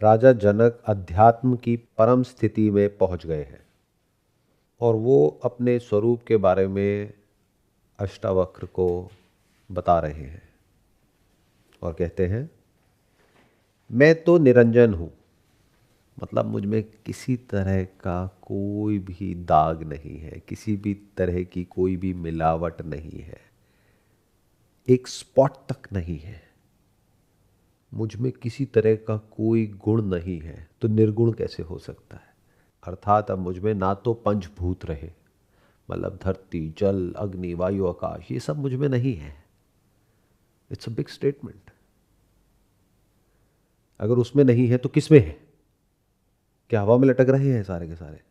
राजा जनक अध्यात्म की परम स्थिति में पहुंच गए हैं और वो अपने स्वरूप के बारे में अष्टावक्र को बता रहे हैं और कहते हैं, मैं तो निरंजन हूँ, मतलब मुझ में किसी तरह का कोई भी दाग नहीं है, किसी भी तरह की कोई भी मिलावट नहीं है, एक स्पॉट तक नहीं है, मुझ में किसी तरह का कोई गुण नहीं है, तो निर्गुण कैसे हो सकता है। अर्थात अब मुझ में ना तो पंचभूत रहे, मतलब धरती जल अग्नि वायु आकाश, ये सब मुझ में नहीं है। It's a big statement. अगर उसमें नहीं है तो किस में है? क्या हवा में लटक रहे हैं सारे के सारे,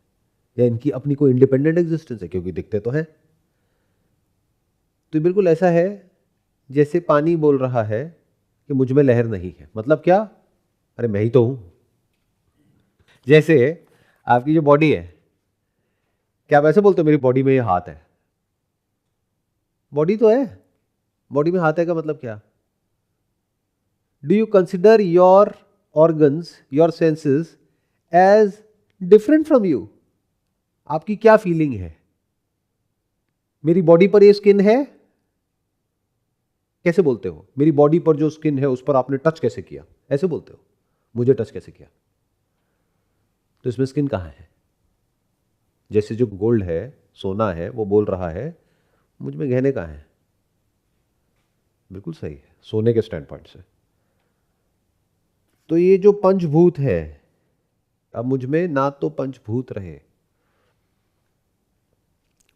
या इनकी अपनी कोई इंडिपेंडेंट एग्जिस्टेंस है? क्योंकि दिखते तो हैं। तो ये बिल्कुल ऐसा है जैसे पानी बोल रहा है कि मुझ में लहर नहीं है। मतलब क्या? अरे मैं ही तो हूं। जैसे आपकी जो बॉडी है, क्या आप ऐसे बोलते हो मेरी बॉडी में ये हाथ है? बॉडी तो है, बॉडी में हाथ है का मतलब क्या? Do you consider your organs, your senses as different from you? आपकी क्या फीलिंग है? मेरी बॉडी पर ये स्किन है, कैसे बोलते हो? मेरी बॉडी पर जो स्किन है उस पर आपने टच कैसे किया, ऐसे बोलते हो। मुझे टच कैसे किया? तो इसमें स्किन कहां है? जैसे जो गोल्ड है, सोना है, वो बोल रहा है मुझ में गहने कहां है। बिल्कुल सही है सोने के स्टैंड पॉइंट से। तो ये जो पंचभूत है, अब मुझ में ना तो पंचभूत रहे।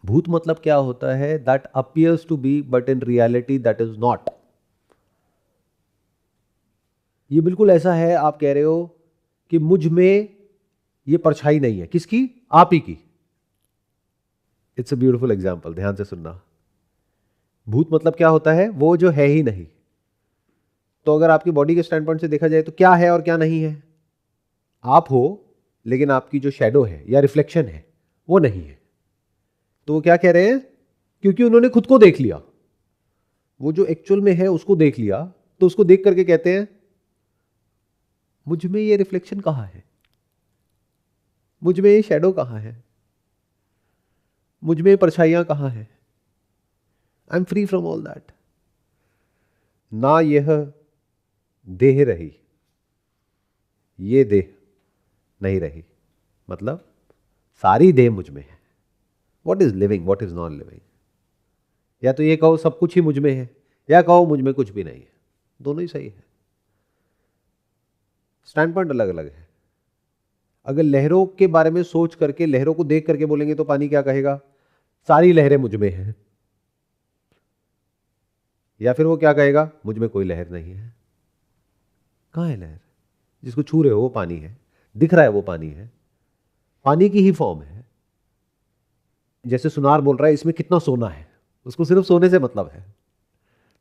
भूत मतलब क्या होता है? That appears to be but in reality that is not. ये बिल्कुल ऐसा है, आप कह रहे हो कि मुझ में ये परछाई नहीं है। किसकी? आप ही की। इट्स अ ब्यूटीफुल एग्जाम्पल, ध्यान से सुनना। भूत मतलब क्या होता है? वो जो है ही नहीं। तो अगर आपकी बॉडी के स्टैंड पॉइंट से देखा जाए तो क्या है और क्या नहीं है? आप हो, लेकिन आपकी जो शैडो है या रिफ्लेक्शन है वो नहीं है। तो वो क्या कह रहे हैं? क्योंकि उन्होंने खुद को देख लिया, वो जो एक्चुअल में है उसको देख लिया, तो उसको देख करके कहते हैं मुझ में ये रिफ्लेक्शन कहां है, मुझ में ये शैडो कहां है, मुझ में ये परछाइयां कहां है। I am free from all that. ना यह देह रही, ये देह नहीं रही, मतलब सारी देह मुझ में है। What is living, what is not living? या तो ये कहो सब कुछ ही मुझ में है, या कहो मुझ में कुछ भी नहीं है। दोनों ही सही है, स्टैंड पॉइंट अलग अलग है। अगर लहरों के बारे में सोच करके, लहरों को देख करके बोलेंगे तो पानी क्या कहेगा? सारी लहरें मुझ में हैं। या फिर वो क्या कहेगा? मुझ में कोई लहर नहीं है। कहां है लहर? जिसको छू रहे हो वो पानी है, दिख रहा है वो पानी है, पानी की ही फॉर्म है। जैसे सुनार बोल रहा है इसमें कितना सोना है, उसको सिर्फ सोने से मतलब है,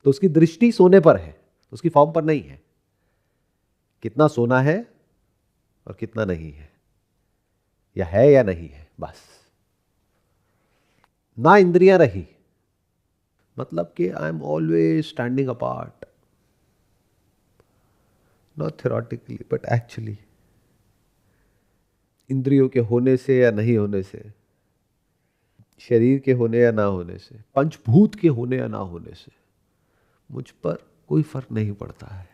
तो उसकी दृष्टि सोने पर है, उसकी फॉर्म पर नहीं है। कितना सोना है और कितना नहीं है, या है या नहीं है, बस। ना इंद्रियां रही, मतलब कि I am always standing apart, not theoretically but actually. इंद्रियों के होने से या नहीं होने से, शरीर के होने या ना होने से, पंचभूत के होने या ना होने से मुझ पर कोई फर्क नहीं पड़ता है।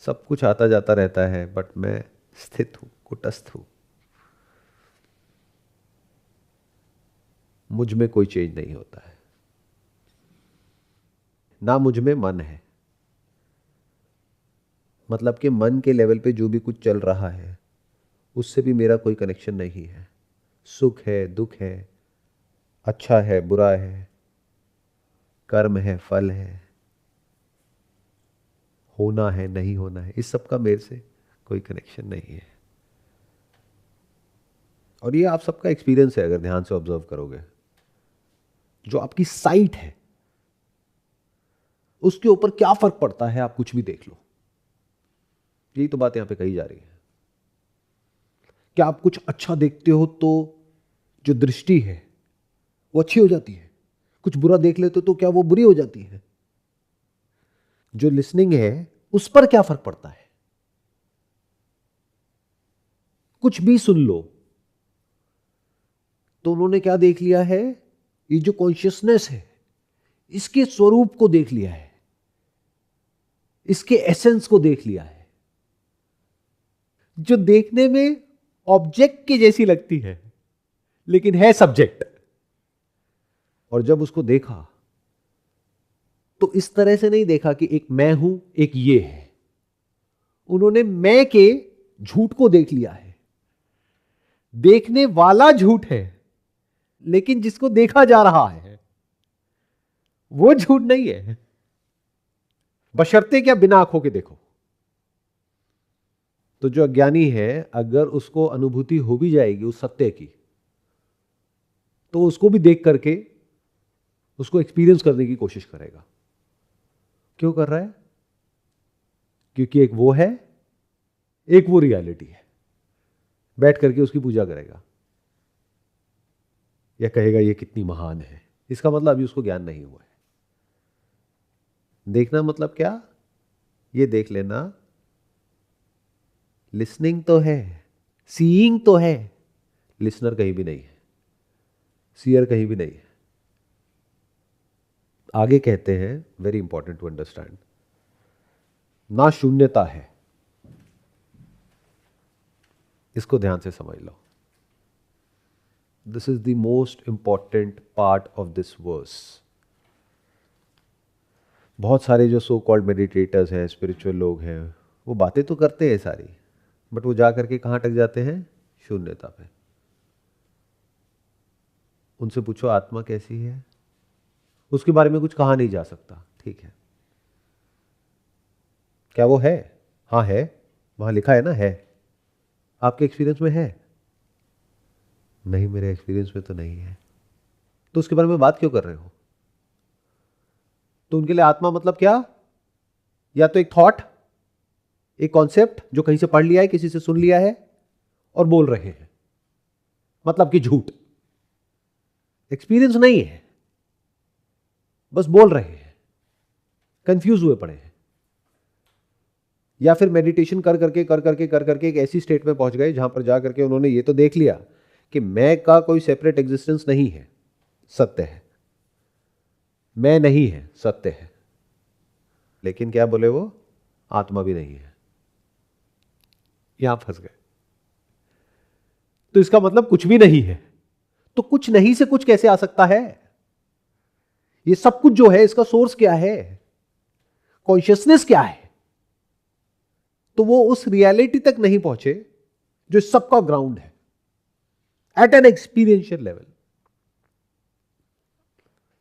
सब कुछ आता जाता रहता है, बट मैं स्थित हूं, कुटस्थ हूं। मुझ में कोई चेंज नहीं होता है। ना मुझ में मन है, मतलब कि मन के लेवल पे जो भी कुछ चल रहा है उससे भी मेरा कोई कनेक्शन नहीं है। सुख है, दुख है, अच्छा है, बुरा है, कर्म है, फल है, होना है, नहीं होना है, इस सब का मेरे से कोई कनेक्शन नहीं है। और ये आप सबका एक्सपीरियंस है, अगर ध्यान से ऑब्जर्व करोगे। जो आपकी साइट है उसके ऊपर क्या फर्क पड़ता है, आप कुछ भी देख लो। यही तो बात यहां पे कही जा रही है। क्या आप कुछ अच्छा देखते हो तो जो दृष्टि है वो अच्छी हो जाती है, कुछ बुरा देख लेते हो तो क्या वो बुरी हो जाती है? जो लिसनिंग है उस पर क्या फर्क पड़ता है? कुछ भी सुन लो, तो उन्होंने क्या देख लिया है? ये जो कॉन्शियसनेस है, इसके स्वरूप को देख लिया है, इसके एसेंस को देख लिया है, जो देखने में ऑब्जेक्ट की जैसी लगती है लेकिन है सब्जेक्ट। और जब उसको देखा तो इस तरह से नहीं देखा कि एक मैं हूं, एक ये है। उन्होंने मैं के झूठ को देख लिया है। देखने वाला झूठ है, लेकिन जिसको देखा जा रहा है वो झूठ नहीं है, बशर्ते क्या बिना आंखों के देखो। तो जो अज्ञानी है, अगर उसको अनुभूति हो भी जाएगी उस सत्य की, तो उसको भी देख करके उसको एक्सपीरियंस करने की कोशिश करेगा। क्यों कर रहा है? क्योंकि एक वो है, एक वो रियलिटी है। बैठ करके उसकी पूजा करेगा या कहेगा ये कितनी महान है। इसका मतलब अभी उसको ज्ञान नहीं हुआ है। देखना मतलब क्या? ये देख लेना, लिसनिंग तो है, सीइंग तो है, लिसनर कहीं भी नहीं है, सीयर कहीं भी नहीं है। आगे कहते हैं, वेरी इंपॉर्टेंट टू अंडरस्टैंड, ना शून्यता है। इसको ध्यान से समझ लो। This is the most important part of this verse. बहुत सारे जो सो कॉल्ड मेडिटेटर्स हैं, स्पिरिचुअल लोग हैं, वो बातें तो करते हैं सारी, बट वो जा करके कहां अटक जाते हैं? शून्यता पे। उनसे पूछो आत्मा कैसी है, उसके बारे में कुछ कहा नहीं जा सकता। ठीक है, क्या वो है? हाँ है, वहां लिखा है ना, है। आपके एक्सपीरियंस में है? नहीं, मेरे एक्सपीरियंस में तो नहीं है। तो उसके बारे में बात क्यों कर रहे हो? तो उनके लिए आत्मा मतलब क्या? या तो एक थॉट, एक कॉन्सेप्ट जो कहीं से पढ़ लिया है, किसी से सुन लिया है और बोल रहे हैं, मतलब कि झूठ। एक्सपीरियंस नहीं है, बस बोल रहे हैं, कंफ्यूज हुए पड़े हैं। या फिर मेडिटेशन कर करके एक ऐसी स्टेट में पहुंच गए जहां पर जा करके उन्होंने ये तो देख लिया कि मैं का कोई सेपरेट एग्जिस्टेंस नहीं है, सत्य है। मैं नहीं है, सत्य है। लेकिन क्या बोले वो? आत्मा भी नहीं है। यहां फंस गए। तो इसका मतलब कुछ भी नहीं है। तो कुछ नहीं से कुछ कैसे आ सकता है? ये सब कुछ जो है, इसका सोर्स क्या है? कॉन्शियसनेस क्या है? तो वो उस रियलिटी तक नहीं पहुंचे जो सबका ग्राउंड है, एट एन एक्सपीरियंशियल लेवल।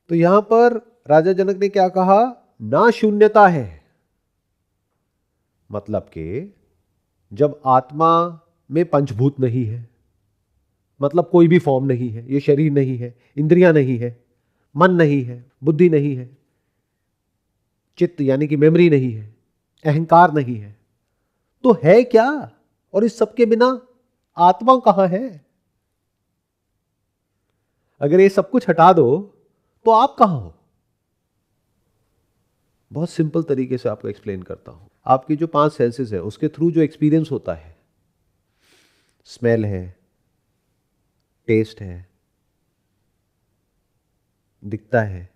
तो यहां पर राजा जनक ने क्या कहा? ना शून्यता है। मतलब कि जब आत्मा में पंचभूत नहीं है, मतलब कोई भी फॉर्म नहीं है, ये शरीर नहीं है, इंद्रियां नहीं है, मन नहीं है, बुद्धि नहीं है, चित्त यानी कि मेमोरी नहीं है, अहंकार नहीं है, तो है क्या? और इस सबके बिना आत्मा कहां है? अगर ये सब कुछ हटा दो तो आप कहां हो? बहुत सिंपल तरीके से आपको एक्सप्लेन करता हूं। आपकी जो 5 सेंसेस है, उसके थ्रू जो एक्सपीरियंस होता है, स्मेल है, टेस्ट है, दिखता है,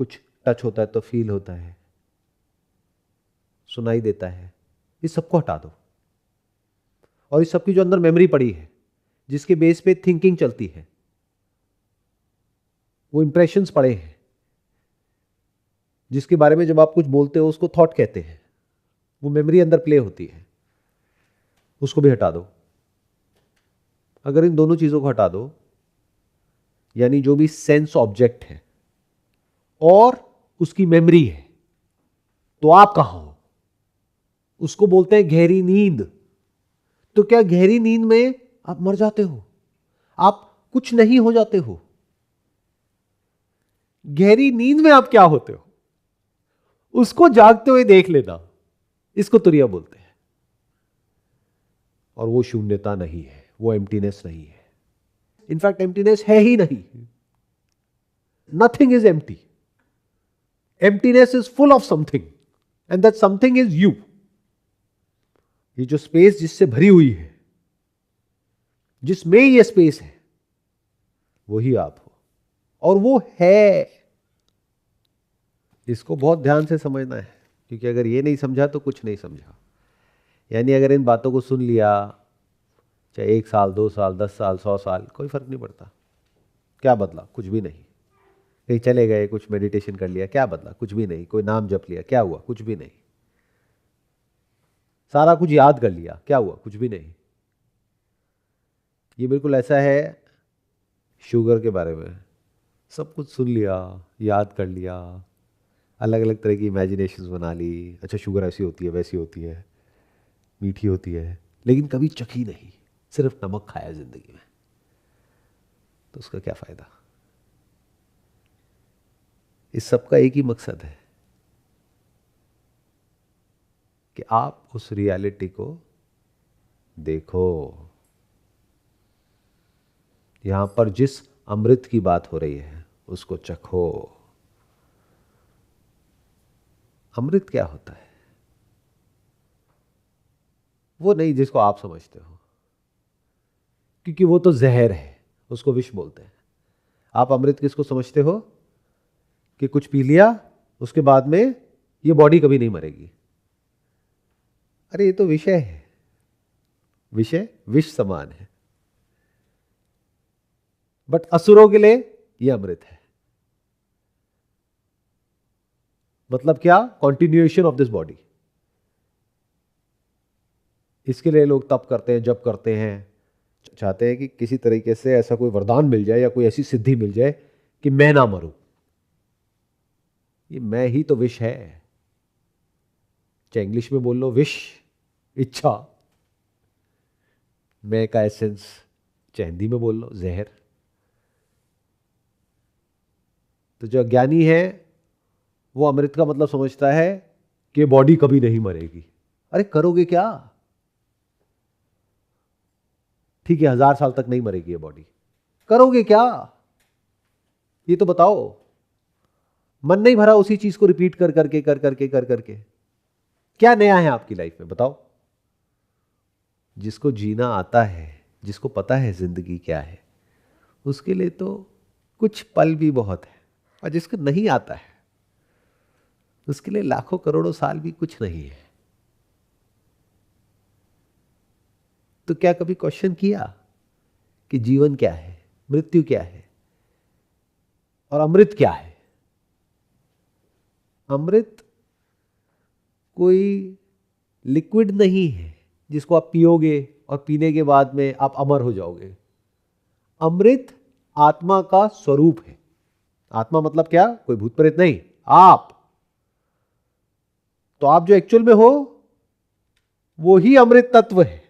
कुछ टच होता है तो फील होता है, सुनाई देता है, इस सबको हटा दो। और इस सबकी जो अंदर मेमोरी पड़ी है, जिसके बेस पे थिंकिंग चलती है, वो इंप्रेशंस पड़े हैं, जिसके बारे में जब आप कुछ बोलते हो उसको थॉट कहते हैं, वो मेमोरी अंदर प्ले होती है, उसको भी हटा दो। अगर इन दोनों चीजों को हटा दो, यानी जो भी सेंस ऑब्जेक्ट है और उसकी मेमोरी है, तो आप कहां हो? उसको बोलते हैं गहरी नींद। तो क्या गहरी नींद में आप मर जाते हो? आप कुछ नहीं हो जाते हो? गहरी नींद में आप क्या होते हो? उसको जागते हुए देख लेना, इसको तुरिया बोलते हैं। और वो शून्यता नहीं है, वो एम्प्टीनेस नहीं है। इनफैक्ट एम्प्टीनेस है ही नहीं। Nothing is empty. Emptiness is full of something, and that something is you. ये जो स्पेस जिससे भरी हुई है, जिसमें ये स्पेस है, वही आप हो, और वो है। इसको बहुत ध्यान से समझना है, क्योंकि अगर ये नहीं समझा तो कुछ नहीं समझा। यानी अगर इन बातों को सुन लिया, चाहे 1 साल, 2 साल, 10 साल, 100 साल, कोई फर्क नहीं पड़ता। क्या बदला? कुछ भी नहीं। कहीं चले गए, कुछ मेडिटेशन कर लिया, क्या बदला? कुछ भी नहीं। कोई नाम जप लिया, क्या हुआ? कुछ भी नहीं। सारा कुछ याद कर लिया, क्या हुआ? कुछ भी नहीं। ये बिल्कुल ऐसा है शुगर के बारे में। सब कुछ सुन लिया, याद कर लिया, अलग अलग तरह की इमेजिनेशंस बना ली, अच्छा शुगर ऐसी होती है, वैसी होती है, मीठी होती है, लेकिन कभी चखी नहीं, सिर्फ नमक खाया जिंदगी में, तो उसका क्या फायदा? इस सब का एक ही मकसद है कि आप उस रियलिटी को देखो। यहां पर जिस अमृत की बात हो रही है उसको चखो। अमृत क्या होता है? वो नहीं जिसको आप समझते हो, क्योंकि वो तो जहर है, उसको विष बोलते हैं। आप अमृत किसको समझते हो? कि कुछ पी लिया, उसके बाद में ये बॉडी कभी नहीं मरेगी। अरे ये तो विषय है, विषय विष समान है, बट असुरों के लिए ये अमृत है। मतलब क्या? Continuation of this body. इसके लिए लोग तप करते हैं, जप करते हैं, चाहते हैं कि किसी तरीके से ऐसा कोई वरदान मिल जाए या कोई ऐसी सिद्धि मिल जाए कि मैं ना मरूं। ये मैं ही तो विष है। चाहे इंग्लिश में बोल लो विश, इच्छा, मैं का एसेंस, चाहे हिंदी में बोल लो जहर। तो जो अज्ञानी है वो अमृत का मतलब समझता है कि बॉडी कभी नहीं मरेगी। अरे करोगे क्या? ठीक है, 1000 साल तक नहीं मरेगी ये बॉडी, करोगे क्या? ये तो बताओ। मन नहीं भरा उसी चीज को रिपीट कर करके कर करके कर करके? क्या नया है आपकी लाइफ में? बताओ। जिसको जीना आता है, जिसको पता है जिंदगी क्या है, उसके लिए तो कुछ पल भी बहुत है, और जिसको नहीं आता है उसके लिए लाखों करोड़ों साल भी कुछ नहीं है। तो क्या कभी क्वेश्चन किया कि जीवन क्या है, मृत्यु क्या है, और अमृत क्या है? अमृत कोई लिक्विड नहीं है जिसको आप पियोगे और पीने के बाद में आप अमर हो जाओगे। अमृत आत्मा का स्वरूप है। आत्मा मतलब क्या? कोई भूत प्रेत नहीं, आप। तो आप जो एक्चुअल में हो वो ही अमृत तत्व है।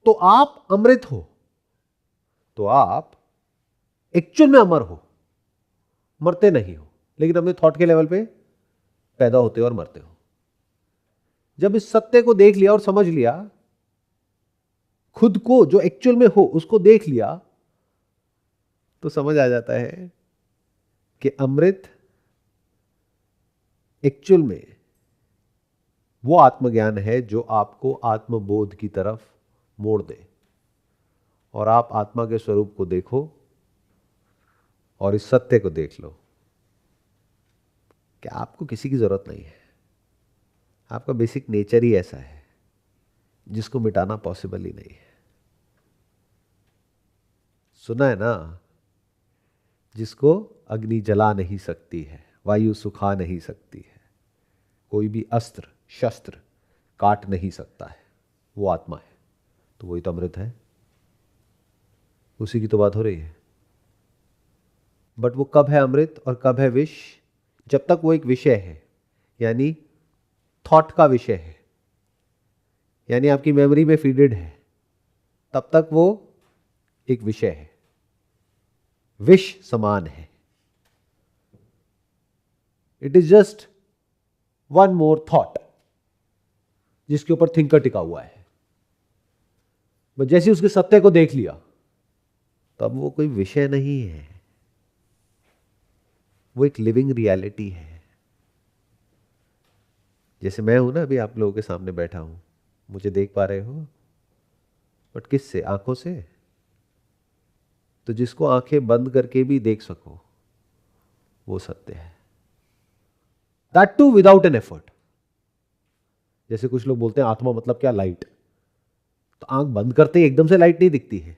तो आप अमृत हो, तो आप एक्चुअल में अमर हो, मरते नहीं हो, लेकिन अपने थॉट के लेवल पे पैदा होते हो और मरते हो। जब इस सत्य को देख लिया और समझ लिया, खुद को जो एक्चुअल में हो उसको देख लिया, तो समझ आ जाता है कि अमृत एक्चुअल में वो आत्मज्ञान है जो आपको आत्मबोध की तरफ मोड़ दे, और आप आत्मा के स्वरूप को देखो और इस सत्य को देख लो कि आपको किसी की जरूरत नहीं है। आपका बेसिक नेचर ही ऐसा है जिसको मिटाना पॉसिबल ही नहीं है। सुना है ना, जिसको अग्नि जला नहीं सकती है, वायु सुखा नहीं सकती है, कोई भी अस्त्र शस्त्र काट नहीं सकता है, वो आत्मा है। तो वही तो अमृत है, उसी की तो बात हो रही है। बट वो कब है अमृत और कब है विष? जब तक वो एक विषय है, यानी थॉट का विषय है, यानी आपकी मेमोरी में फीडेड है, तब तक वो एक विषय है, विष समान है। It is just one more thought जिसके ऊपर थिंकर टिका हुआ है। बस जैसे उसके सत्य को देख लिया, तब वो कोई विषय नहीं है, वो एक लिविंग रियलिटी है। जैसे मैं हूं ना, अभी आप लोगों के सामने बैठा हूं, मुझे देख पा रहे हो, बट किससे? आंखों से। तो जिसको आंखें बंद करके भी देख सको, वो सत्य है। That too without an effort. जैसे कुछ लोग बोलते हैं आत्मा मतलब क्या? लाइट। तो आंख बंद करते ही एकदम से लाइट नहीं दिखती है।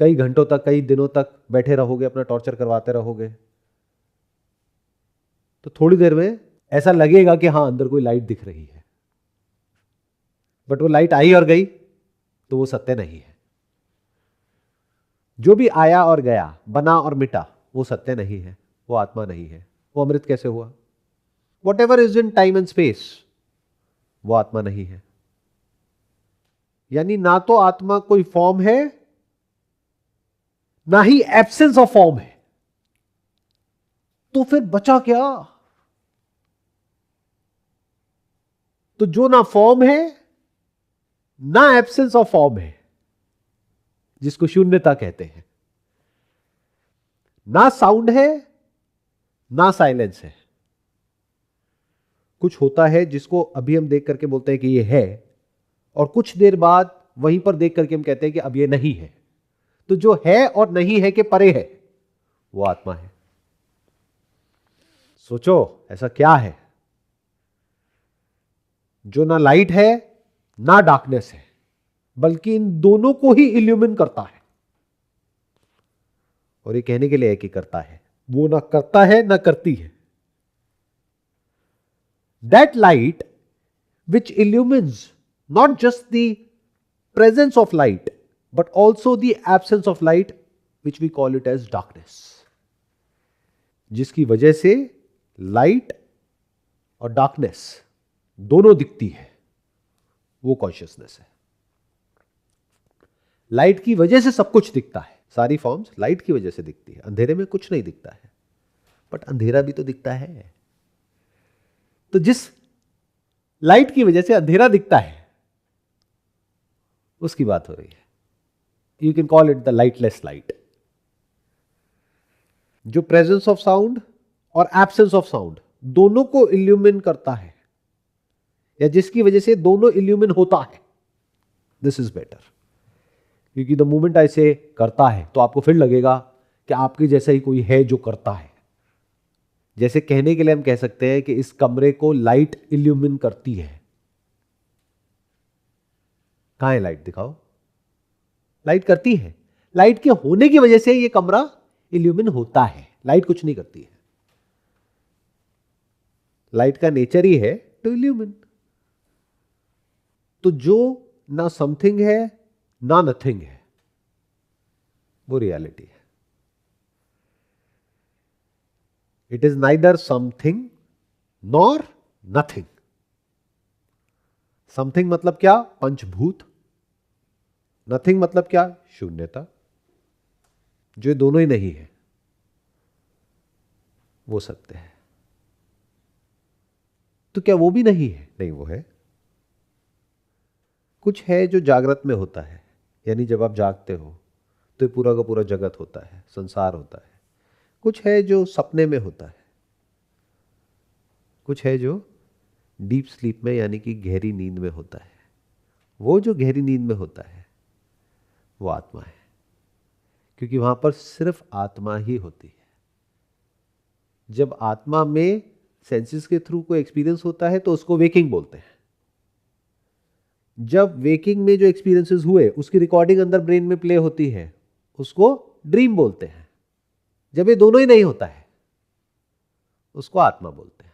कई घंटों तक, कई दिनों तक बैठे रहोगे, अपना टॉर्चर करवाते रहोगे, तो थोड़ी देर में ऐसा लगेगा कि हां अंदर कोई लाइट दिख रही है, बट वो लाइट आई और गई, तो वो सत्य नहीं है। जो भी आया और गया, बना और मिटा, वो सत्य नहीं है, वो आत्मा नहीं है। वो अमृत कैसे हुआ? What ever is in time and space, वो आत्मा नहीं है। यानी ना तो आत्मा कोई फॉर्म है, ना ही एब्सेंस ऑफ फॉर्म है। तो फिर बचा क्या? तो जो ना फॉर्म है, ना एब्सेंस ऑफ फॉर्म है, जिसको शून्यता कहते हैं, ना साउंड है, ना साइलेंस है। कुछ होता है जिसको अभी हम देख करके बोलते हैं कि ये है, और कुछ देर बाद वहीं पर देख करके हम कहते हैं कि अब ये नहीं है। तो जो है और नहीं है के परे है, वो आत्मा है। सोचो ऐसा क्या है जो ना लाइट है, ना डार्कनेस है, बल्कि इन दोनों को ही इल्यूमिन करता है। और ये कहने के लिए है कि करता है, वो ना करता है ना करती है। That light which illumines not just the presence of light but also the absence of light, which we call it as darkness, जिसकी वजह से लाइट और डार्कनेस दोनों दिखती है, वो कॉन्शियसनेस है। लाइट की वजह से सब कुछ दिखता है, सारी फॉर्म्स लाइट की वजह से दिखती है। अंधेरे में कुछ नहीं दिखता है, बट अंधेरा भी तो दिखता है। तो जिस लाइट की वजह से अंधेरा दिखता है, उसकी बात हो रही है। You can call it the lightless light. जो प्रेजेंस ऑफ साउंड और एब्सेंस ऑफ साउंड दोनों को इल्यूमिन करता है, या जिसकी वजह से दोनों इल्यूमिन होता है, दिस इज बेटर। क्योंकि द मोमेंट ऐसे करता है तो आपको फिर लगेगा कि आपके जैसा ही कोई है जो करता है। जैसे कहने के लिए हम कह सकते हैं कि इस कमरे को लाइट इल्यूमिन करती है। कहां है लाइट? दिखाओ। लाइट करती है, लाइट के होने की वजह से यह कमरा इल्यूमिन होता है। लाइट कुछ नहीं करती है, लाइट का नेचर ही है टू इल्यूमिन। तो जो ना समथिंग है ना नथिंग है, वो रियलिटी है। It is neither something nor nothing. Something मतलब क्या? पंचभूत। नथिंग मतलब क्या? शून्यता। जो ये दोनों ही नहीं है, वो सत्य है। तो क्या वो भी नहीं है? नहीं, वो है। कुछ है जो जागृत में होता है, यानी जब आप जागते हो तो पूरा का पूरा जगत होता है, संसार होता है। कुछ है जो सपने में होता है, कुछ है जो डीप स्लीप में, यानी कि गहरी नींद में होता है। वो जो गहरी नींद में होता है, वो आत्मा है, क्योंकि वहां पर सिर्फ आत्मा ही होती है। जब आत्मा में सेंसेस के थ्रू कोई एक्सपीरियंस होता है तो उसको वेकिंग बोलते हैं। जब वेकिंग में जो एक्सपीरियंसेस हुए उसकी रिकॉर्डिंग अंदर ब्रेन में प्ले होती है, उसको ड्रीम बोलते हैं। जब ये दोनों ही नहीं होता है, उसको आत्मा बोलते हैं।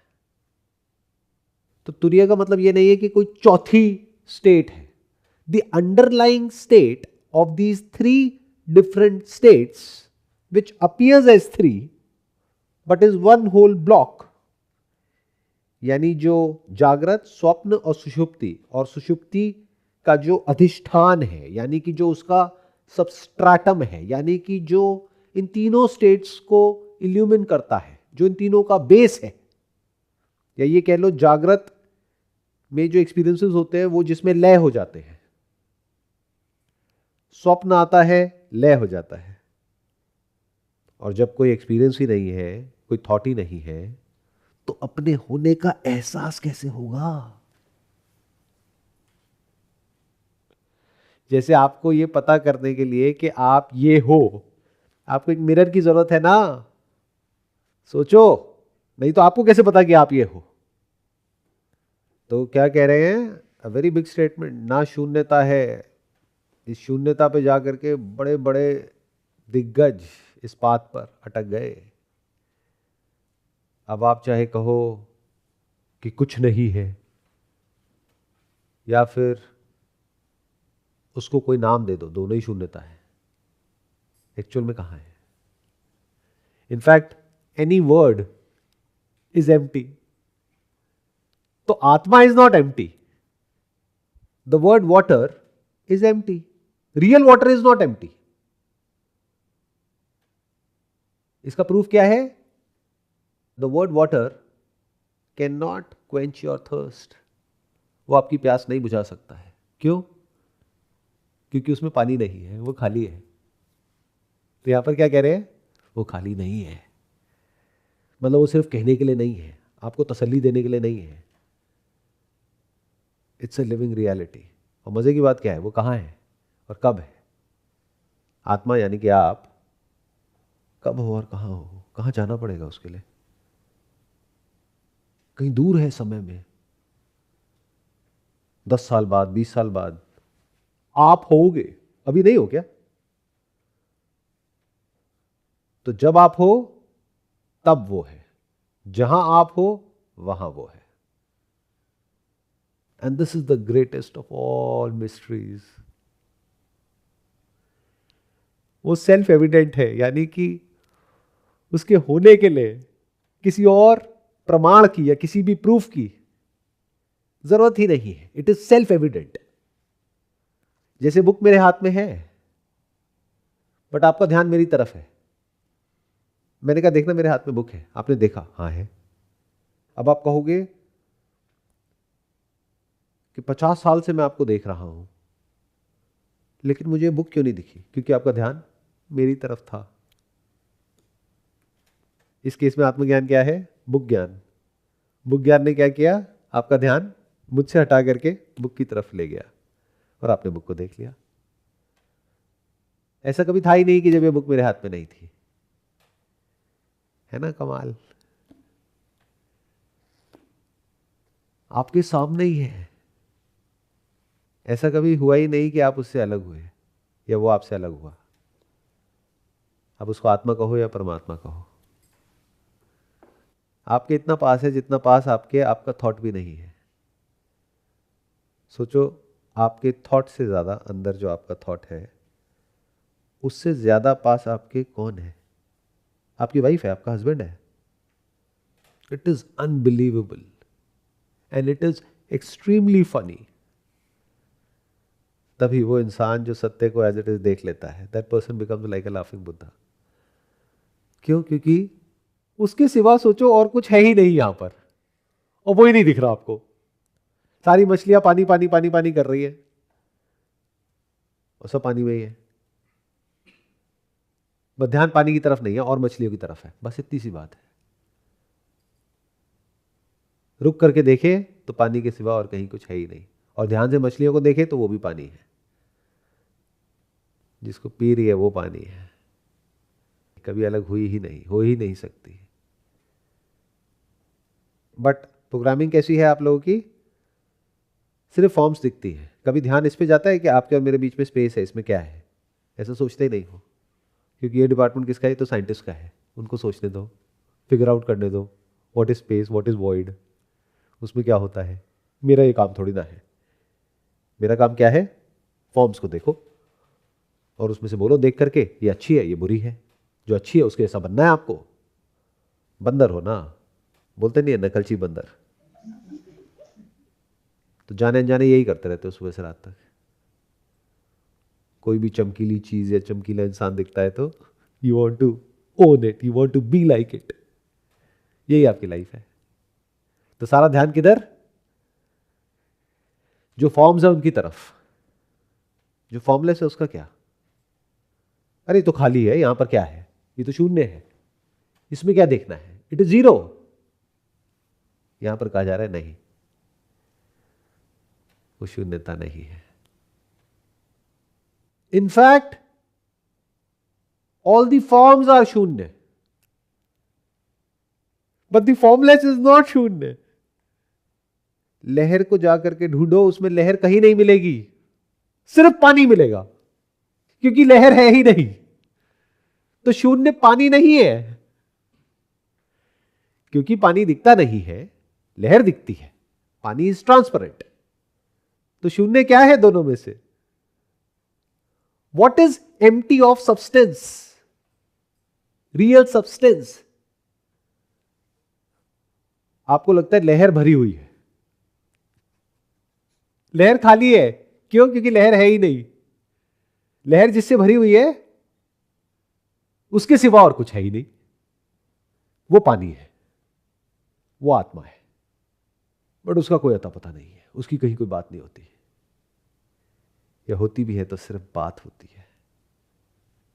तो तुरीय का मतलब ये नहीं है कि कोई चौथी स्टेट है। The underlying state of these three different states which appears as three but is one whole block, यानी जो जागृत, स्वप्न और सुषुप्ति, और सुषुप्ति का जो अधिष्ठान है, यानी कि जो उसका सबस्ट्रैटम है, यानी कि जो इन तीनों स्टेट्स को इल्यूमिन करता है, जो इन तीनों का बेस है। या ये कह लो जागृत में जो एक्सपीरियंसेस होते हैं वो जिसमें लय हो जाते हैं, स्वप्न आता है, लय हो जाता है। और जब कोई एक्सपीरियंस ही नहीं है, कोई थॉट ही नहीं है, तो अपने होने का एहसास कैसे होगा? जैसे आपको ये पता करने के लिए कि आप ये हो, आपको एक मिरर की जरूरत है ना, सोचो, नहीं तो आपको कैसे पता कि आप ये हो? तो क्या कह रहे हैं? अ वेरी बिग स्टेटमेंट, ना शून्यता है। इस शून्यता पे जाकर के बड़े बड़े दिग्गज इस बात पर अटक गए। अब आप चाहे कहो कि कुछ नहीं है, या फिर उसको कोई नाम दे दो, दोनों ही शून्यता है। एक्चुअल में कहां है? In fact any word is empty. तो आत्मा is not empty, the word water is empty, real water is not empty. इसका प्रूफ क्या है? The word water can not quench your thirst. वो आपकी प्यास नहीं बुझा सकता है। क्यों? क्योंकि उसमें पानी नहीं है, वो खाली है। तो यहां पर क्या कह रहे हैं? वो खाली नहीं है। मतलब वो सिर्फ कहने के लिए नहीं है, आपको तसल्ली देने के लिए नहीं है। It's a living reality. और मजे की बात क्या है? वो कहां है और कब है? आत्मा यानी कि आप कब हो और कहां हो? कहां जाना पड़ेगा उसके लिए? कहीं दूर है समय में, 10 साल बाद, 20 साल बाद आप होगे, अभी नहीं हो क्या? तो जब आप हो तब वो है, जहां आप हो वहां वो है। And this is the greatest of all mysteries. वो सेल्फ एविडेंट है, यानी कि उसके होने के लिए किसी और प्रमाण की या किसी भी प्रूफ की जरूरत ही नहीं है। It is self evident. जैसे बुक मेरे हाथ में है, बट आपका ध्यान मेरी तरफ है। मैंने कहा देखना मेरे हाथ में बुक है, आपने देखा हाँ है। अब आप कहोगे कि 50 साल से मैं आपको देख रहा हूं, लेकिन मुझे बुक क्यों नहीं दिखी? क्योंकि आपका ध्यान मेरी तरफ था। इस केस में आत्मज्ञान क्या है? बुक ज्ञान। बुक ज्ञान ने क्या किया? आपका ध्यान मुझसे हटा करके बुक की तरफ ले गया और आपने बुक को देख लिया। ऐसा कभी था ही नहीं कि जब ये बुक मेरे हाथ में नहीं थी। है ना कमाल? आपके सामने ही है। ऐसा कभी हुआ ही नहीं कि आप उससे अलग हुए या वो आपसे अलग हुआ। अब उसको आत्मा कहो या परमात्मा कहो, आपके इतना पास है जितना पास आपके आपका थॉट भी नहीं है। सोचो, आपके थॉट से ज्यादा अंदर जो आपका थॉट है, उससे ज्यादा पास आपके कौन है? आपकी वाइफ है, आपका हस्बैंड है। It is unbelievable and it is extremely funny. तभी वो इंसान जो सत्य को एज इट इज देख लेता है, that person becomes like a laughing Buddha. क्यों? क्योंकि उसके सिवा सोचो और कुछ है ही नहीं यहां पर, और वो ही नहीं दिख रहा आपको। सारी मछलियां पानी पानी पानी पानी कर रही है और सब पानी में ही है, बस ध्यान पानी की तरफ नहीं है और मछलियों की तरफ है। बस इतनी सी बात है। रुक करके देखे तो पानी के सिवा और कहीं कुछ है ही नहीं, और ध्यान से मछलियों को देखे तो वो भी पानी है। जिसको पी रही है वो पानी है, कभी अलग हुई ही नहीं, हो ही नहीं सकती। बट प्रोग्रामिंग कैसी है आप लोगों की? सिर्फ फॉर्म्स दिखती है। कभी ध्यान इस पे जाता है कि आपके और मेरे बीच में स्पेस है, इसमें क्या है? ऐसा सोचते ही नहीं हो, क्योंकि ये डिपार्टमेंट किसका है? तो साइंटिस्ट का है। उनको सोचने दो, फिगर आउट करने दो, what is space, what is void, उसमें क्या होता है। मेरा ये काम थोड़ी ना है। मेरा काम क्या है? फॉर्म्स को देखो और उसमें से बोलो देख करके, ये अच्छी है, ये बुरी है। जो अच्छी है उसके ऐसा बनना है आपको। बंदर हो ना, बोलते नहीं है नकलची बंदर। तो जाने अनजाने यही करते रहते हो सुबह से रात तक। कोई भी चमकीली चीज या चमकीला इंसान दिखता है तो you want to own it, you want to be like it. यही आपकी लाइफ है। तो सारा ध्यान किधर? जो फॉर्म्स है उनकी तरफ। जो फॉर्मलेस है उसका क्या? अरे तो खाली है, यहां पर क्या है? ये तो शून्य है, इसमें क्या देखना है? It is zero. यहां पर कहा जा रहा है नहीं, वो शून्यता नहीं है। In fact all the forms are शून्य, but the formless is not शून्य। लहर को जाकर के ढूंढो, उसमें लहर कहीं नहीं मिलेगी, सिर्फ पानी मिलेगा, क्योंकि लहर है ही नहीं। तो शून्य पानी नहीं है, क्योंकि पानी दिखता नहीं है, लहर दिखती है। पानी इज ट्रांसपेरेंट। तो शून्य क्या है दोनों में से? What is empty of substance, real substance? आपको लगता है लहर भरी हुई है, लहर खाली है। क्यों? क्योंकि लहर है ही नहीं। लहर जिससे भरी हुई है उसके सिवा और कुछ है ही नहीं, वो पानी है, वो आत्मा है। बट उसका कोई अता पता नहीं है, उसकी कहीं कोई बात नहीं होती, या होती भी है तो सिर्फ बात होती है।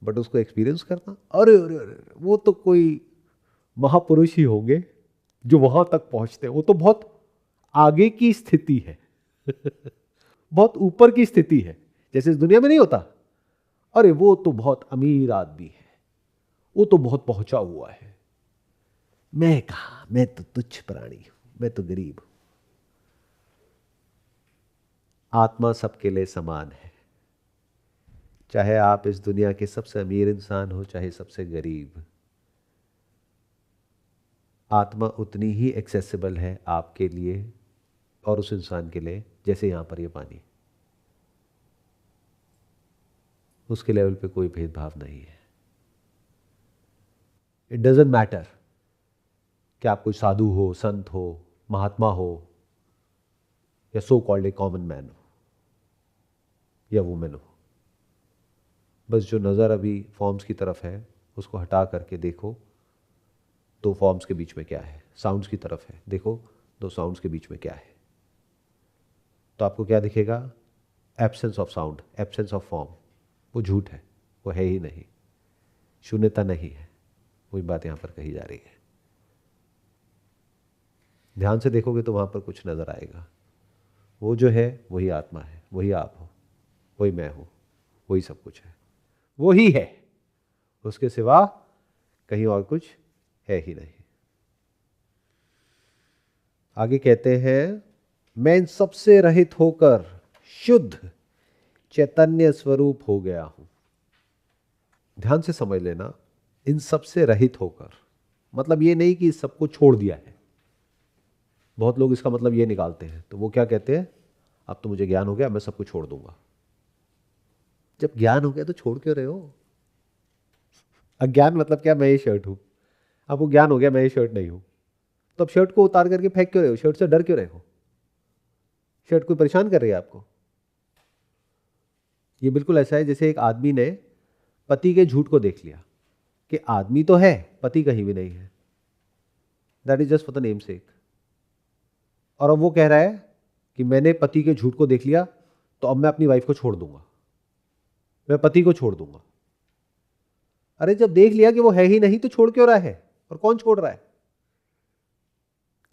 बट उसको एक्सपीरियंस करना, अरे अरे अरे, वो तो कोई महापुरुष ही होंगे जो वहां तक पहुंचते हैं। वो तो बहुत आगे की स्थिति है बहुत ऊपर की स्थिति है, जैसे इस दुनिया में नहीं होता, अरे वो तो बहुत अमीर आदमी है, वो तो बहुत पहुंचा हुआ है। मैं कहा, मैं तो तुच्छ प्राणी हूं, मैं तो गरीब हूं। आत्मा सबके लिए समान है, चाहे आप इस दुनिया के सबसे अमीर इंसान हो, चाहे सबसे गरीब। आत्मा उतनी ही एक्सेसिबल है आपके लिए और उस इंसान के लिए जैसे यहां पर ये पानी। उसके लेवल पे कोई भेदभाव नहीं है। इट डजंट मैटर कि आप कोई साधु हो, संत हो, महात्मा हो, या so called a common man हो या वुमेन हो। बस जो नज़र अभी फॉर्म्स की तरफ है उसको हटा करके देखो, दो फॉर्म्स के बीच में क्या है। साउंड्स की तरफ है, देखो दो साउंड्स के बीच में क्या है। तो आपको क्या दिखेगा? Absence of sound, absence of form. वो झूठ है, वो है ही नहीं, शून्यता नहीं है। वही बात यहां पर कही जा रही है। ध्यान से देखोगे तो वहां पर कुछ नजर आएगा। वो जो है वही आत्मा है, वही आप हो, वही मैं हूं, वही सब कुछ है, वो ही है। उसके सिवा कहीं और कुछ है ही नहीं। आगे कहते हैं, मैं इन सबसे रहित होकर शुद्ध चैतन्य स्वरूप हो गया हूं। ध्यान से समझ लेना, इन सबसे रहित होकर मतलब ये नहीं कि सबको छोड़ दिया है। बहुत लोग इसका मतलब ये निकालते हैं, तो वो क्या कहते हैं, अब तो मुझे ज्ञान हो गया, मैं सबको छोड़ दूंगा। जब ज्ञान हो गया तो छोड़ क्यों रहे हो? अज्ञान मतलब क्या? मैं ये शर्ट हूं, आपको ज्ञान हो गया मैं ये शर्ट नहीं हूं, तो अब शर्ट को उतार करके फेंक क्यों रहे हो? शर्ट से डर क्यों रहे हो? शर्ट कोई परेशान कर रही है आपको? ये बिल्कुल ऐसा है जैसे एक आदमी ने पति के झूठ को देख लिया कि आदमी तो है, पति कहीं भी नहीं है। That is just for the name सेक। और अब वो कह रहा है कि मैंने पति के झूठ को देख लिया, तो अब मैं अपनी वाइफ को छोड़ दूंगा, मैं पति को छोड़ दूंगा। अरे जब देख लिया कि वो है ही नहीं तो छोड़ क्यों रहा है? और कौन छोड़ रहा है?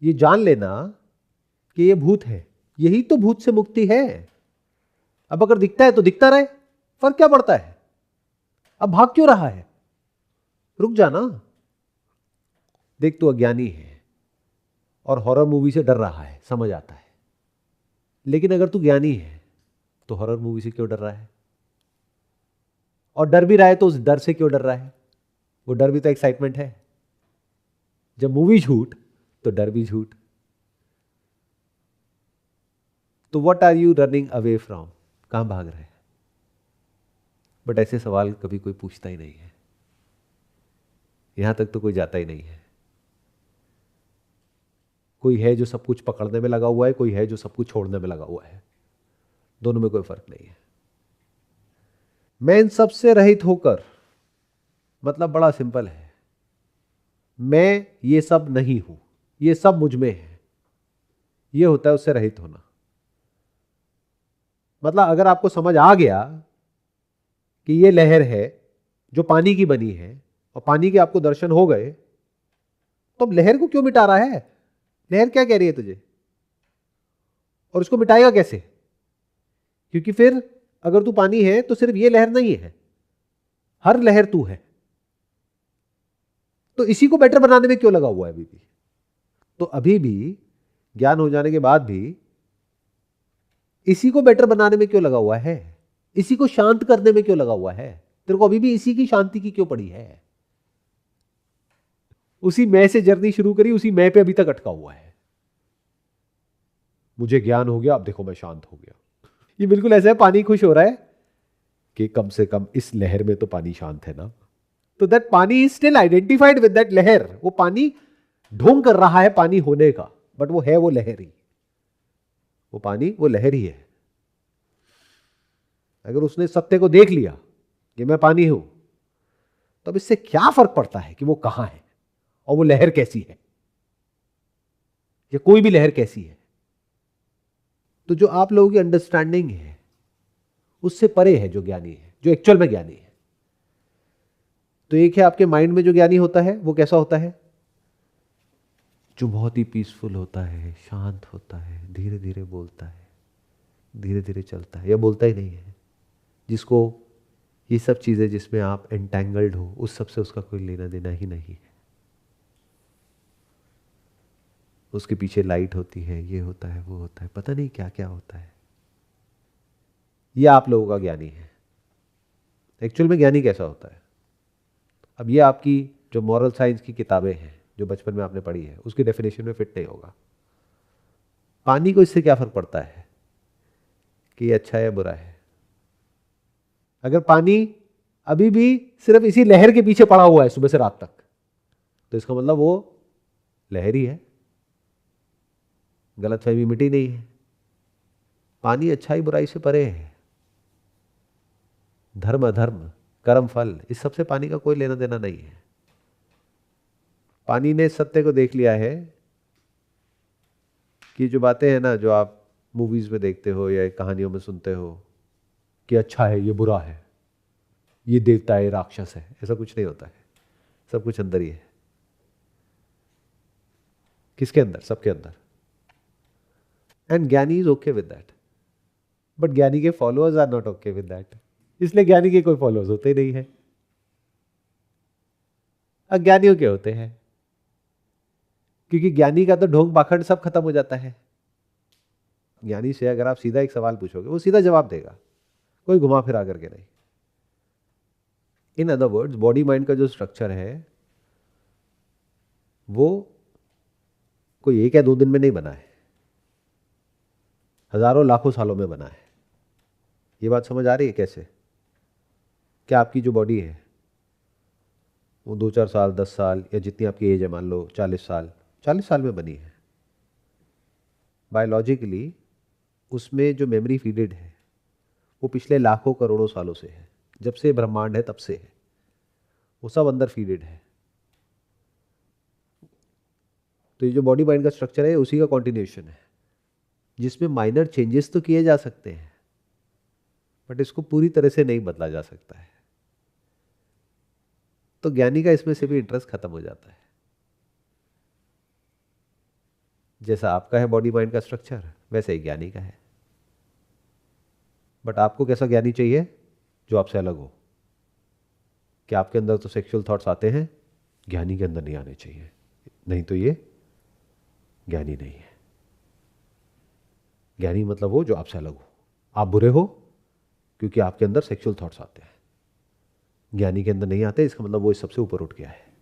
ये जान लेना कि ये भूत है, यही तो भूत से मुक्ति है। अब अगर दिखता है तो दिखता रहे, फर्क क्या पड़ता है? अब भाग क्यों रहा है? रुक जाना। देख, तू अज्ञानी है और हॉरर मूवी से डर रहा है, समझ आता है। लेकिन अगर तू ज्ञानी है तो हॉरर मूवी से क्यों डर रहा है? और डर भी रहा है तो उस डर से क्यों डर रहा है? वो डर भी तो एक्साइटमेंट है। जब मूवी झूठ तो डर भी झूठ। तो what are you running away from? कहां भाग रहे हैं? बट ऐसे सवाल कभी कोई पूछता ही नहीं है। यहां तक तो कोई जाता ही नहीं है। कोई है जो सब कुछ पकड़ने में लगा हुआ है, कोई है जो सब कुछ छोड़ने में लगा हुआ है। दोनों में कोई फर्क नहीं है। मैं इन सब से रहित होकर मतलब बड़ा सिंपल है, मैं ये सब नहीं हूं, ये सब मुझ में है। ये होता है उससे रहित होना। मतलब अगर आपको समझ आ गया कि ये लहर है जो पानी की बनी है और पानी के आपको दर्शन हो गए, तो अब लहर को क्यों मिटा रहा है? लहर क्या कह रही है तुझे, और उसको मिटाएगा कैसे? क्योंकि फिर अगर तू पानी है तो सिर्फ ये लहर नहीं है, हर लहर तू है। तो इसी को बेटर बनाने में क्यों लगा हुआ है अभी भी? तो अभी भी ज्ञान हो जाने के बाद भी इसी को बेटर बनाने में क्यों लगा हुआ है? इसी को शांत करने में क्यों लगा हुआ है? तेरे को अभी भी इसी की शांति की क्यों पड़ी है? उसी मैं से जर्नी शुरू करी, उसी मैं पे अभी तक अटका हुआ है। मुझे ज्ञान हो गया, अब देखो मैं शांत हो गया। ये बिल्कुल ऐसा है, पानी खुश हो रहा है कि कम से कम इस लहर में तो पानी शांत है ना। तो दैट पानी is still identified with that लहर। वो पानी ढोंग कर रहा है पानी होने का, बट वो है वो लहर ही, वो पानी वो लहर ही है। अगर उसने सत्य को देख लिया कि मैं पानी हूं, तो अब इससे क्या फर्क पड़ता है कि वो कहां है और वो लहर कैसी है, या कोई भी लहर कैसी है। तो जो आप लोगों की अंडरस्टैंडिंग है उससे परे है जो ज्ञानी है, जो एक्चुअल में ज्ञानी है। तो एक है आपके माइंड में जो ज्ञानी होता है, वो कैसा होता है? जो बहुत ही पीसफुल होता है, शांत होता है, धीरे धीरे बोलता है, धीरे धीरे चलता है, या बोलता ही नहीं है, जिसको ये सब चीजें जिसमें आप एंटेंगल्ड हो उस सब से उसका कोई लेना देना ही नहीं है। उसके पीछे लाइट होती है, ये होता है, वो होता है, पता नहीं क्या क्या होता है। ये आप लोगों का ज्ञानी है। एक्चुअल में ज्ञानी कैसा होता है? अब ये आपकी जो मॉरल साइंस की किताबें हैं जो बचपन में आपने पढ़ी है उसकी डेफिनेशन में फिट नहीं होगा। पानी को इससे क्या फर्क पड़ता है कि ये अच्छा है या बुरा है? अगर पानी अभी भी सिर्फ इसी लहर के पीछे पड़ा हुआ है सुबह से रात तक, तो इसका मतलब वो लहर ही है, गलतफहमी मिटी नहीं है। पानी अच्छाई बुराई से परे है, धर्म अधर्म कर्म फल इस सबसे पानी का कोई लेना देना नहीं है। पानी ने सत्य को देख लिया है कि जो बातें हैं ना, जो आप मूवीज में देखते हो या कहानियों में सुनते हो कि अच्छा है, ये बुरा है, ये देवता है, राक्षस है, ऐसा कुछ नहीं होता है। सब कुछ अंदर ही है। किसके अंदर? सबके अंदर। एंड ज्ञानी is okay with that, but ज्ञानी के followers are not okay with that. इसलिए ज्ञानी के कोई फॉलोअर्स होते नहीं है, अज्ञानियों के होते हैं, क्योंकि ज्ञानी का तो ढोंग पाखंड सब खत्म हो जाता है। ज्ञानी से अगर आप सीधा एक सवाल पूछोगे वो सीधा जवाब देगा, कोई घुमा फिरा करके नहीं। In other words, body mind का जो स्ट्रक्चर है वो कोई एक या दो दिन में नहीं बना है, हजारों लाखों सालों में बना है। ये बात समझ आ रही है कैसे? क्या आपकी जो बॉडी है वो 2-4 साल, 10 साल, या जितनी आपकी एज है, मान लो 40 साल, 40 साल में बनी है। बायोलॉजिकली उसमें जो मेमोरी फीडेड है वो पिछले लाखों करोड़ों सालों से है, जब से ब्रह्मांड है तब से है, वो सब अंदर फीडेड है। तो ये जो बॉडी माइंड का स्ट्रक्चर है उसी का कॉन्टिन्यूशन है, जिसमें माइनर चेंजेस तो किए जा सकते हैं बट इसको पूरी तरह से नहीं बदला जा सकता है। तो ज्ञानी का इसमें से भी इंटरेस्ट खत्म हो जाता है। जैसा आपका है बॉडी माइंड का स्ट्रक्चर, वैसे ही ज्ञानी का है। बट आपको कैसा ज्ञानी चाहिए? जो आपसे अलग हो। कि आपके अंदर तो सेक्सुअल थॉट्स आते हैं, ज्ञानी के अंदर नहीं आने चाहिए, नहीं तो ये ज्ञानी नहीं है। ज्ञानी मतलब वो जो आपसे अलग हो। आप बुरे हो क्योंकि आपके अंदर सेक्सुअल थॉट्स आते हैं, ज्ञानी के अंदर नहीं आते, इसका मतलब वो इस सबसे ऊपर उठ गया है।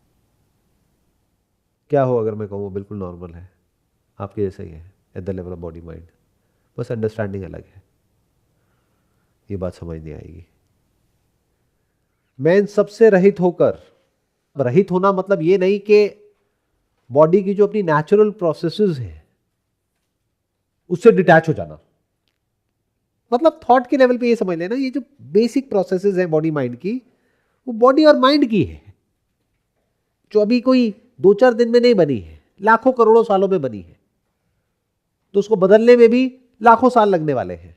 क्या हो अगर मैं कहूँ बिल्कुल नॉर्मल है, आपके जैसा ही है at the level of body mind, बस अंडरस्टैंडिंग अलग है। ये बात समझ नहीं आएगी। मैं इन सबसे रहित होकर, रहित होना मतलब ये नहीं कि बॉडी की जो अपनी नेचुरल प्रोसेसेस हैं उससे डिटैच हो जाना। मतलब थॉट के लेवल पे ये समझ लेना, ये जो बेसिक प्रोसेसेस हैं बॉडी माइंड की, वो बॉडी और माइंड की है, जो अभी कोई 2-4 दिन में नहीं बनी है, लाखों करोड़ों सालों में बनी है। तो उसको बदलने में भी लाखों साल लगने वाले हैं,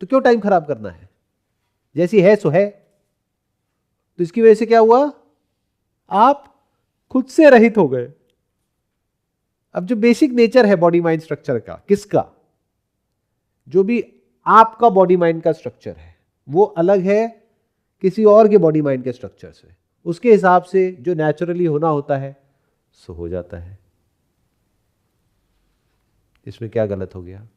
तो क्यों टाइम खराब करना है? जैसी है सो है। तो इसकी वजह से क्या हुआ? आप खुद से रहित हो गए। अब जो बेसिक नेचर है बॉडी माइंड स्ट्रक्चर का, किसका, जो भी आपका बॉडी माइंड का स्ट्रक्चर है वो अलग है किसी और के बॉडी माइंड के स्ट्रक्चर से। उसके हिसाब से जो नेचुरली होना होता है सो हो जाता है। इसमें क्या गलत हो गया?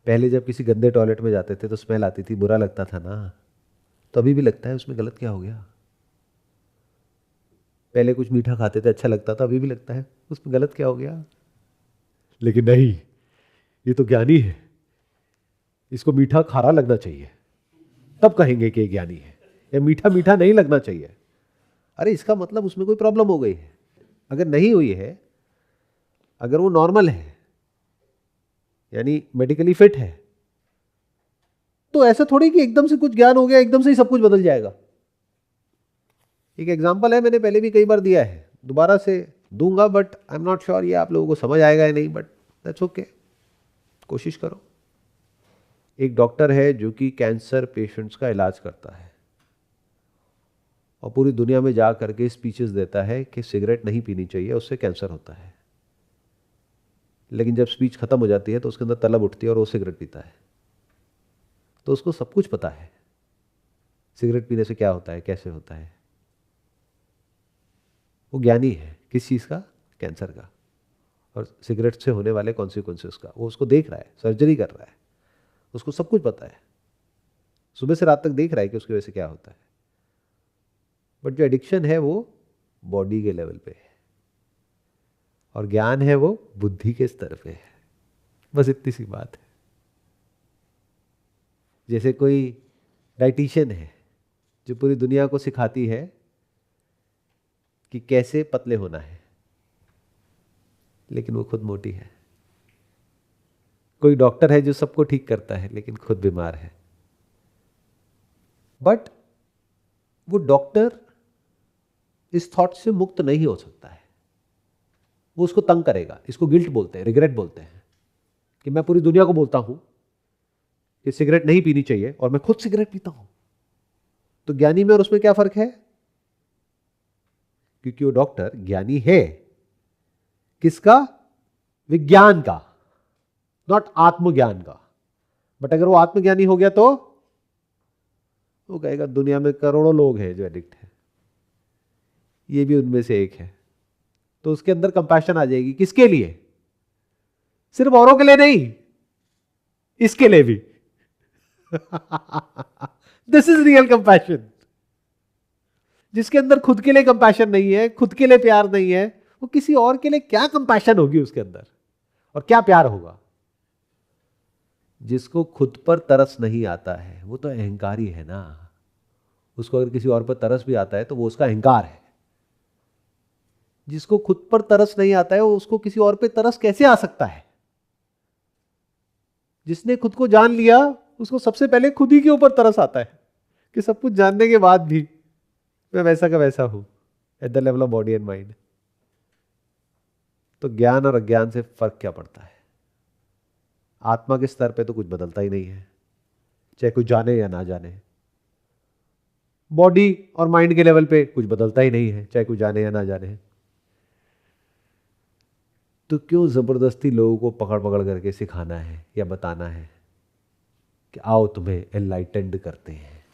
पहले जब किसी गंदे टॉयलेट में जाते थे तो स्मेल आती थी, बुरा लगता था ना, तो अभी भी लगता है, उसमें गलत क्या हो गया? पहले कुछ मीठा खाते थे अच्छा लगता था, अभी भी लगता है, उसमें गलत क्या हो गया? लेकिन नहीं, ये तो ज्ञानी है, इसको मीठा खारा लगना चाहिए, तब कहेंगे कि ज्ञानी है। या मीठा मीठा नहीं लगना चाहिए, अरे इसका मतलब उसमें कोई प्रॉब्लम हो गई है। अगर नहीं हुई है, अगर वो नॉर्मल है यानी मेडिकली फिट है, तो ऐसा थोड़ी कि एकदम से कुछ ज्ञान हो गया एकदम से ही सब कुछ बदल जाएगा। एक एग्जांपल है, मैंने पहले भी कई बार दिया है, दोबारा से दूंगा, but I am not sure ये आप लोगों को समझ आएगा या नहीं, बट दैट्स ओके, कोशिश करो। एक डॉक्टर है जो कि कैंसर पेशेंट्स का इलाज करता है और पूरी दुनिया में जा करके स्पीचेस देता है कि सिगरेट नहीं पीनी चाहिए, उससे कैंसर होता है। लेकिन जब स्पीच खत्म हो जाती है तो उसके अंदर तलब उठती है और वो सिगरेट पीता है। तो उसको सब कुछ पता है, सिगरेट पीने से क्या होता है, कैसे होता है। वो ज्ञानी है किस चीज़ का? कैंसर का, और सिगरेट से होने वाले कॉन्सिक्वेंसेस का। वो उसको देख रहा है, सर्जरी कर रहा है, उसको सब कुछ पता है, सुबह से रात तक देख रहा है कि उसकी वजह से क्या होता है। बट जो एडिक्शन है वो बॉडी के लेवल पे है और ज्ञान है वो बुद्धि के स्तर पे है। बस इतनी सी बात है। जैसे कोई डाइटिशियन है जो पूरी दुनिया को सिखाती है कि कैसे पतले होना है, लेकिन वो खुद मोटी है। कोई डॉक्टर है जो सबको ठीक करता है लेकिन खुद बीमार है। बट वो डॉक्टर इस थॉट से मुक्त नहीं हो सकता है, वो उसको तंग करेगा। इसको गिल्ट बोलते हैं, रिग्रेट बोलते हैं, कि मैं पूरी दुनिया को बोलता हूं कि सिगरेट नहीं पीनी चाहिए और मैं खुद सिगरेट पीता हूं। तो ज्ञानी में और उसमें क्या फर्क है? क्योंकि वो डॉक्टर ज्ञानी है किसका? विज्ञान का, नॉट आत्मज्ञान का। बट अगर वो आत्मज्ञानी हो गया तो वो कहेगा दुनिया में करोड़ों लोग हैं जो एडिक्ट हैं, ये भी उनमें से एक है। तो उसके अंदर कंपैशन आ जाएगी। किसके लिए? सिर्फ औरों के लिए नहीं, इसके लिए भी। This is real compassion. जिसके अंदर खुद के लिए कंपैशन नहीं है, खुद के लिए प्यार नहीं है, वो किसी और के लिए क्या कंपैशन होगी उसके अंदर, और क्या प्यार होगा? जिसको खुद पर तरस नहीं आता है वो तो अहंकारी है ना। उसको अगर किसी और पर तरस भी आता है तो वो उसका अहंकार है। जिसको खुद पर तरस नहीं आता है वो उसको किसी और पे तरस कैसे आ सकता है? जिसने खुद को जान लिया उसको सबसे पहले खुद ही के ऊपर तरस आता है कि सब कुछ जानने के बाद भी मैं वैसा का वैसा हूं at the level of body and mind. तो ज्ञान और अज्ञान से फर्क क्या पड़ता है? आत्मा के स्तर पे तो कुछ बदलता ही नहीं है, चाहे कोई जाने या ना जाने। बॉडी और माइंड के लेवल पे कुछ बदलता ही नहीं है, चाहे कोई जाने या ना जाने। तो क्यों जबरदस्ती लोगों को पकड़ पकड़ करके सिखाना है या बताना है कि आओ तुम्हें एनलाइटेंड करते हैं?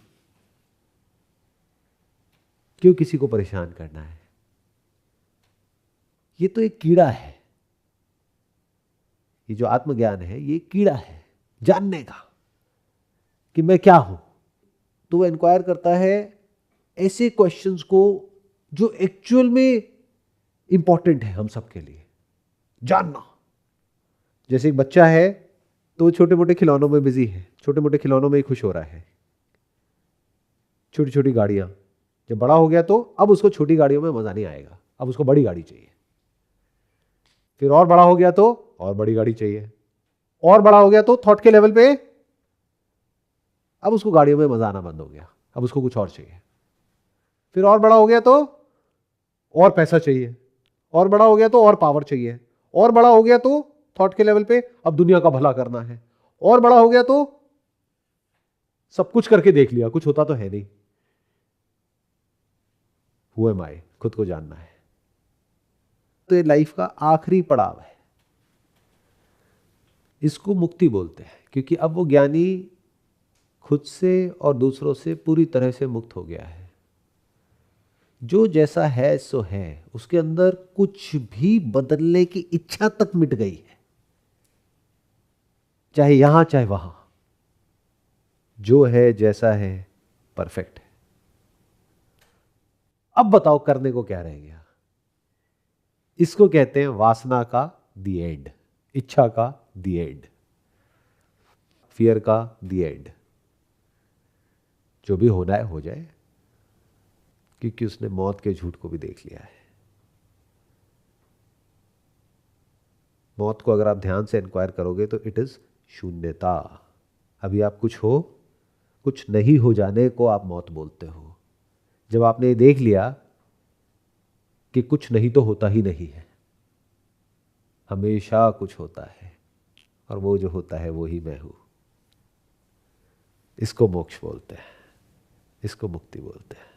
क्यों किसी को परेशान करना है? ये तो एक कीड़ा है। ये जो आत्मज्ञान है ये कीड़ा है जानने का कि मैं क्या हूं। तो वो इंक्वायर करता है ऐसे क्वेश्चंस को जो एक्चुअल में इंपॉर्टेंट है हम सबके लिए जानना। जैसे एक बच्चा है तो वो छोटे मोटे खिलौनों में बिजी है, छोटे मोटे खिलौनों में ही खुश हो रहा है, छोटी छोटी गाड़ियां। जब बड़ा हो गया तो अब उसको छोटी गाड़ियों में मजा नहीं आएगा, अब उसको बड़ी गाड़ी चाहिए। फिर और बड़ा हो गया तो और बड़ी गाड़ी चाहिए, और बड़ा हो गया तो थॉट के लेवल पे अब उसको गाड़ियों में मजा आना बंद हो गया, अब उसको कुछ और चाहिए। फिर और बड़ा हो गया तो और पैसा चाहिए, और बड़ा हो गया तो और पावर चाहिए, और बड़ा हो गया तो थॉट के लेवल पे अब दुनिया का भला करना है, और बड़ा हो गया तो सब कुछ करके देख लिया, कुछ होता तो है नहीं। हु एम आई? खुद को जानना है। तो ये लाइफ का आखिरी पड़ाव है। इसको मुक्ति बोलते हैं, क्योंकि अब वो ज्ञानी खुद से और दूसरों से पूरी तरह से मुक्त हो गया है। जो जैसा है सो है, उसके अंदर कुछ भी बदलने की इच्छा तक मिट गई है, चाहे यहां चाहे वहां। जो है जैसा है परफेक्ट है। अब बताओ करने को क्या रह गया? इसको कहते हैं वासना का दी एंड, इच्छा का दी एंड, फियर का दी एंड। जो भी होना है हो जाए, क्योंकि उसने मौत के झूठ को भी देख लिया है। मौत को अगर आप ध्यान से इंक्वायर करोगे तो इट इज शून्यता। अभी आप कुछ नहीं हो जाने को आप मौत बोलते हो। जब आपने ये देख लिया कि कुछ नहीं तो होता ही नहीं है, हमेशा कुछ होता है, और वो जो होता है वो ही मैं हूं, इसको मोक्ष बोलते हैं, इसको मुक्ति बोलते हैं।